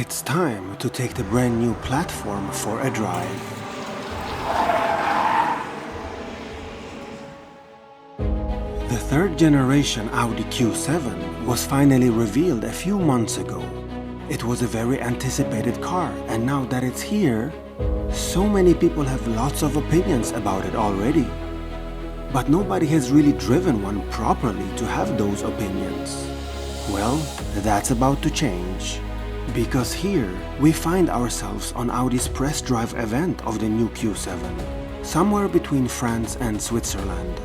It's time to take the brand new platform for a drive. The third generation Audi Q7 was finally revealed a few months ago. It was a very anticipated car, and now that it's here, so many people have lots of opinions about it already. But nobody has really driven one properly to have those opinions. Well, that's about to change. Because here, we find ourselves on Audi's press drive event of the new Q7, somewhere between France and Switzerland.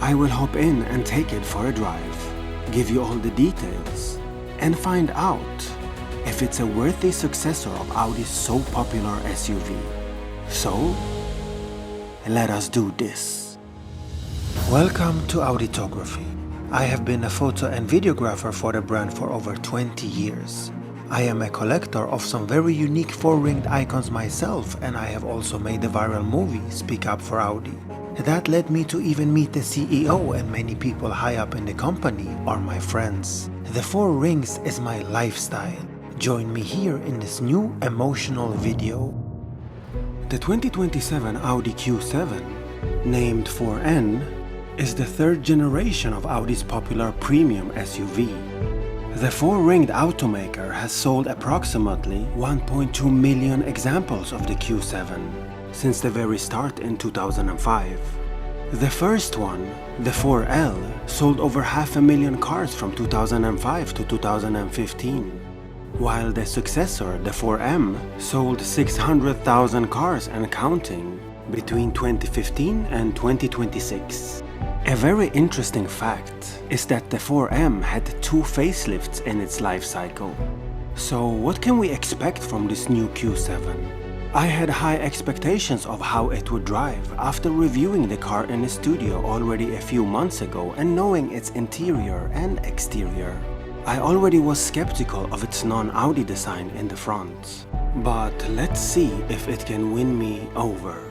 I will hop in and take it for a drive, give you all the details, and find out if it's a worthy successor of Audi's so popular SUV. So, let us do this. Welcome to Auditography. I have been a photo and videographer for the brand for over 20 years. I am a collector of some very unique four-ringed icons myself, and I have also made the viral movie Speak Up for Audi. That led me to even meet the CEO, and many people high up in the company are my friends. The four rings is my lifestyle. Join me here in this new emotional video. The 2027 Audi Q7, named 4N, is the third generation of Audi's popular premium SUV. The four-ringed automaker has sold approximately 1.2 million examples of the Q7 since the very start in 2005. The first one, the 4L, sold over 500,000 cars from 2005 to 2015, while the successor, the 4M, sold 600,000 cars and counting between 2015 and 2026. A very interesting fact is that the 4M had 2 facelifts in its life cycle. So what can we expect from this new Q7? I had high expectations of how it would drive after reviewing the car in a studio already a few months ago and knowing its interior and exterior. I already was skeptical of its non-Audi design in the front. But let's see if it can win me over.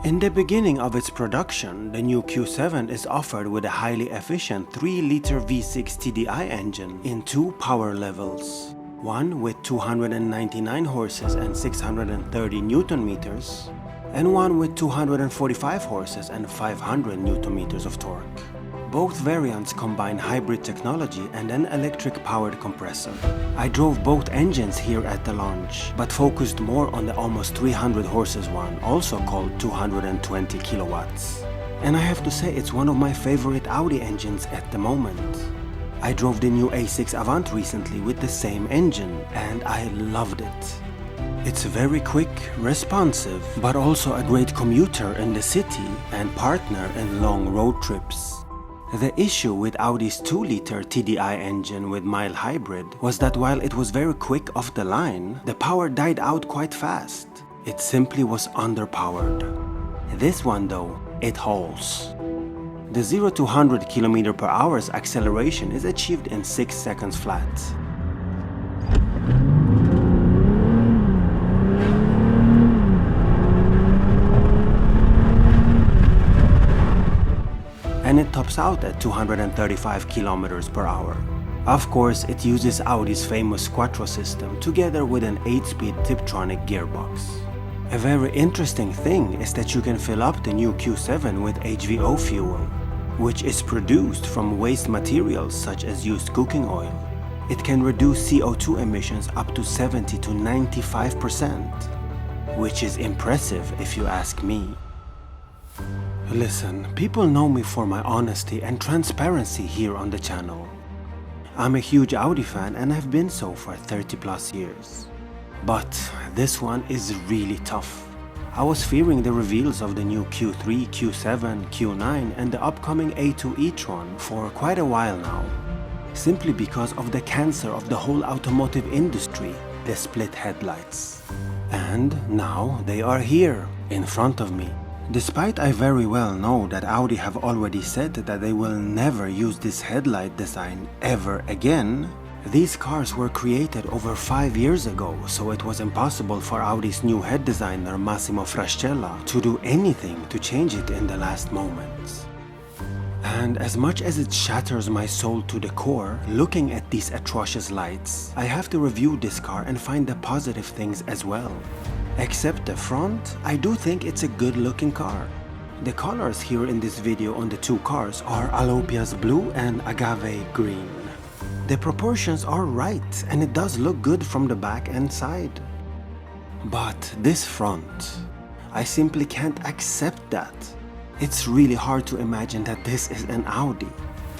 In the beginning of its production, the new Q7 is offered with a highly efficient 3-liter V6 TDI engine in 2 power levels. One with 299 horses and 630 Newton meters, and one with 245 horses and 500 Newton meters of torque. Both variants combine hybrid technology and an electric-powered compressor. I drove both engines here at the launch, but focused more on the almost 300 horses one, also called 220 kilowatts. And I have to say it's one of my favorite Audi engines at the moment. I drove the new A6 Avant recently with the same engine, and I loved it. It's very quick, responsive, but also a great commuter in the city and partner in long road trips. The issue with Audi's 2-liter TDI engine with mild hybrid was that while it was very quick off the line, the power died out quite fast. It simply was underpowered. This one though, it hauls. The 0 to 100 km/h acceleration is achieved in 6 seconds flat. And it tops out at 235 km/h. Of course, it uses Audi's famous quattro system together with an 8-speed Tiptronic gearbox. A very interesting thing is that you can fill up the new Q7 with HVO fuel, which is produced from waste materials such as used cooking oil. It can reduce CO2 emissions up to 70 to 95%, which is impressive if you ask me. Listen, people know me for my honesty and transparency here on the channel. I'm a huge Audi fan and have been so for 30 plus years. But this one is really tough. I was fearing the reveals of the new Q3, Q7, Q9 and the upcoming A2 e-tron for quite a while now. Simply because of the cancer of the whole automotive industry, the split headlights. And now they are here, in front of me. Despite I very well know that Audi have already said that they will never use this headlight design ever again, These cars were created over 5 years ago, so it was impossible for Audi's new head designer Massimo Frascella to do anything to change it in the last moments. And as much as it shatters my soul to the core, looking at these atrocious lights, I have to review this car and find the positive things as well. Except the front, I do think it's a good looking car. The colors here in this video on the two cars are Alopias blue and Agave green. The proportions are right and it does look good from the back and side. But this front, I simply can't accept that. It's really hard to imagine that this is an Audi.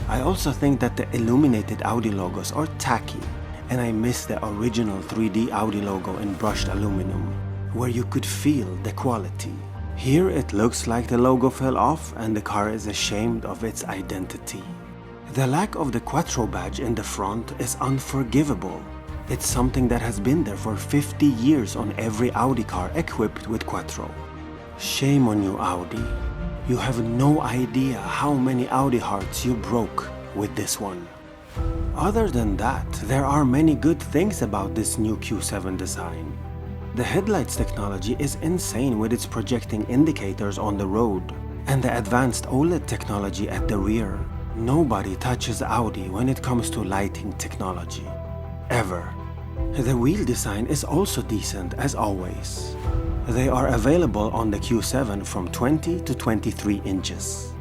I also think that the illuminated Audi logos are tacky, and I miss the original 3D Audi logo in brushed aluminum, where you could feel the quality. Here it looks like the logo fell off and the car is ashamed of its identity. The lack of the quattro badge in the front is unforgivable. It's something that has been there for 50 years on every Audi car equipped with quattro. Shame on you, Audi. You have no idea how many Audi hearts you broke with this one. Other than that, there are many good things about this new Q7 design. The headlights technology is insane with its projecting indicators on the road, and the advanced OLED technology at the rear. Nobody touches Audi when it comes to lighting technology. Ever. The wheel design is also decent as always. They are available on the Q7 from 20 to 23 inches.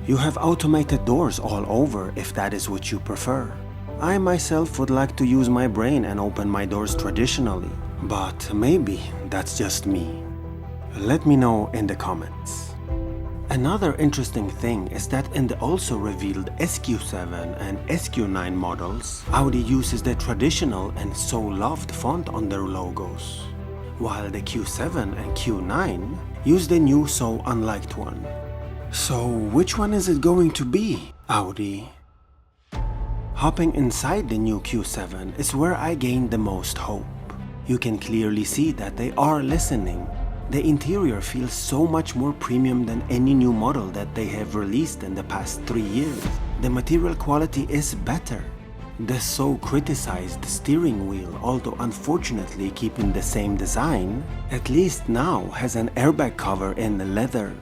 You have automated doors all over if that is what you prefer. I myself would like to use my brain and open my doors traditionally, but maybe that's just me. Let me know in the comments. Another interesting thing is that in the also revealed SQ7 and SQ9 models, Audi uses the traditional and so loved font on their logos, while the Q7 and Q9 use the new so unliked one. So which one is it going to be, Audi? Hopping inside the new Q7 is where I gained the most hope. You can clearly see that they are listening. The interior feels so much more premium than any new model that they have released in the past 3 years. The material quality is better. The so criticized steering wheel, although unfortunately keeping the same design, at least now has an airbag cover in leather.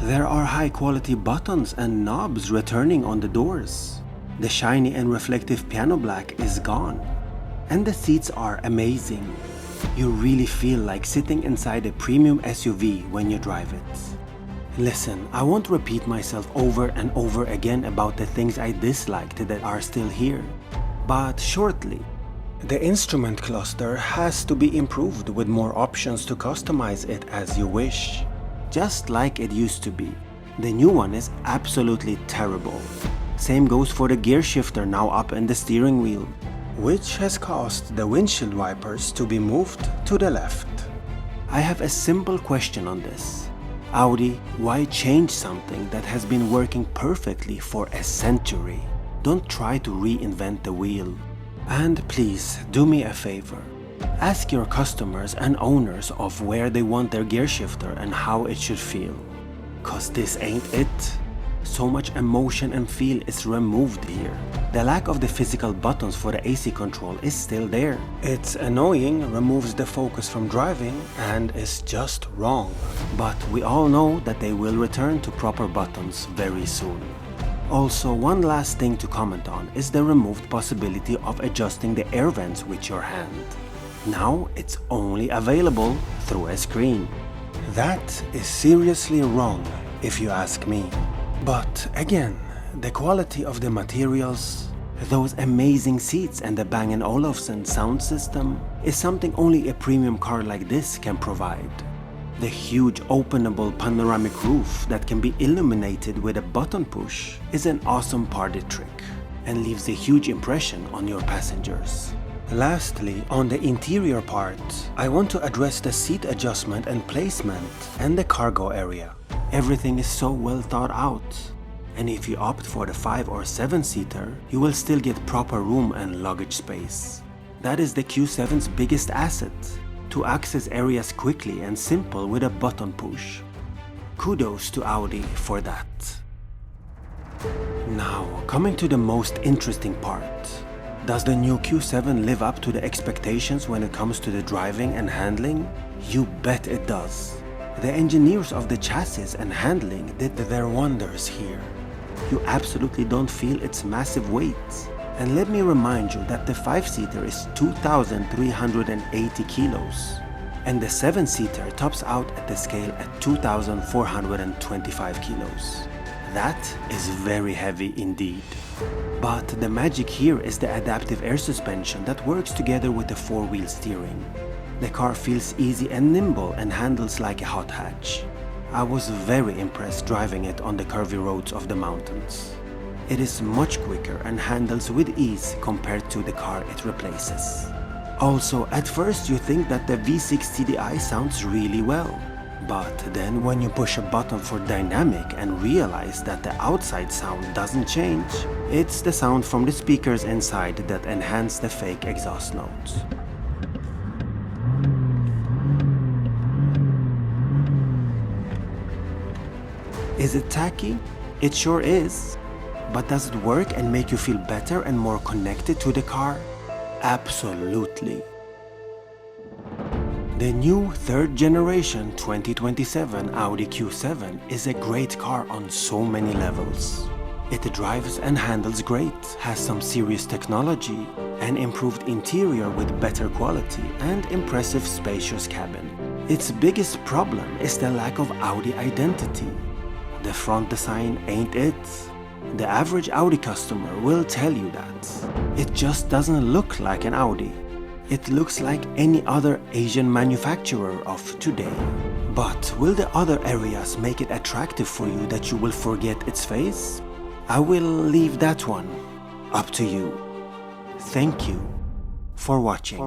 There are high quality buttons and knobs returning on the doors. The shiny and reflective piano black is gone. And the seats are amazing. You really feel like sitting inside a premium SUV when you drive it. Listen, I won't repeat myself over and over again about the things I disliked that are still here. But shortly, the instrument cluster has to be improved with more options to customize it as you wish. Just like it used to be. The new one is absolutely terrible. Same goes for the gear shifter now up in the steering wheel, which has caused the windshield wipers to be moved to the left. I have a simple question on this. Audi, why change something that has been working perfectly for a century? Don't try to reinvent the wheel. And please, do me a favor. Ask your customers and owners of where they want their gear shifter and how it should feel. Cause this ain't it. So much emotion and feel is removed here. The lack of the physical buttons for the AC control is still there. It's annoying, removes the focus from driving, and is just wrong. But we all know that they will return to proper buttons very soon. Also, one last thing to comment on is the removed possibility of adjusting the air vents with your hand. Now it's only available through a screen. That is seriously wrong, if you ask me. But again, the quality of the materials, those amazing seats and the Bang & Olufsen sound system is something only a premium car like this can provide. The huge openable panoramic roof that can be illuminated with a button push is an awesome party trick and leaves a huge impression on your passengers. Lastly, on the interior part, I want to address the seat adjustment and placement and the cargo area. Everything is so well thought out. And if you opt for the 5 or 7-seater, you will still get proper room and luggage space. That is the Q7's biggest asset, to access areas quickly and simple with a button push. Kudos to Audi for that. Now, coming to the most interesting part. Does the new Q7 live up to the expectations when it comes to the driving and handling? You bet it does. The engineers of the chassis and handling did their wonders here. You absolutely don't feel its massive weight. And let me remind you that the 5-seater is 2,380 kilos. And the 7-seater tops out at the scale at 2,425 kilos. That is very heavy indeed. But the magic here is the adaptive air suspension that works together with the 4-wheel steering. The car feels easy and nimble and handles like a hot hatch. I was very impressed driving it on the curvy roads of the mountains. It is much quicker and handles with ease compared to the car it replaces. Also, at first you think that the V6 TDI sounds really well. But then when you push a button for dynamic and realize that the outside sound doesn't change, it's the sound from the speakers inside that enhance the fake exhaust notes. Is it tacky? It sure is. But does it work and make you feel better and more connected to the car? Absolutely. The new 3rd generation 2027 Audi Q7 is a great car on so many levels. It drives and handles great, has some serious technology, an improved interior with better quality and impressive spacious cabin. Its biggest problem is the lack of Audi identity. The front design ain't it. The average Audi customer will tell you that. It just doesn't look like an Audi. It looks like any other Asian manufacturer of today. But will the other areas make it attractive for you that you will forget its face? I will leave that one up to you. Thank you for watching.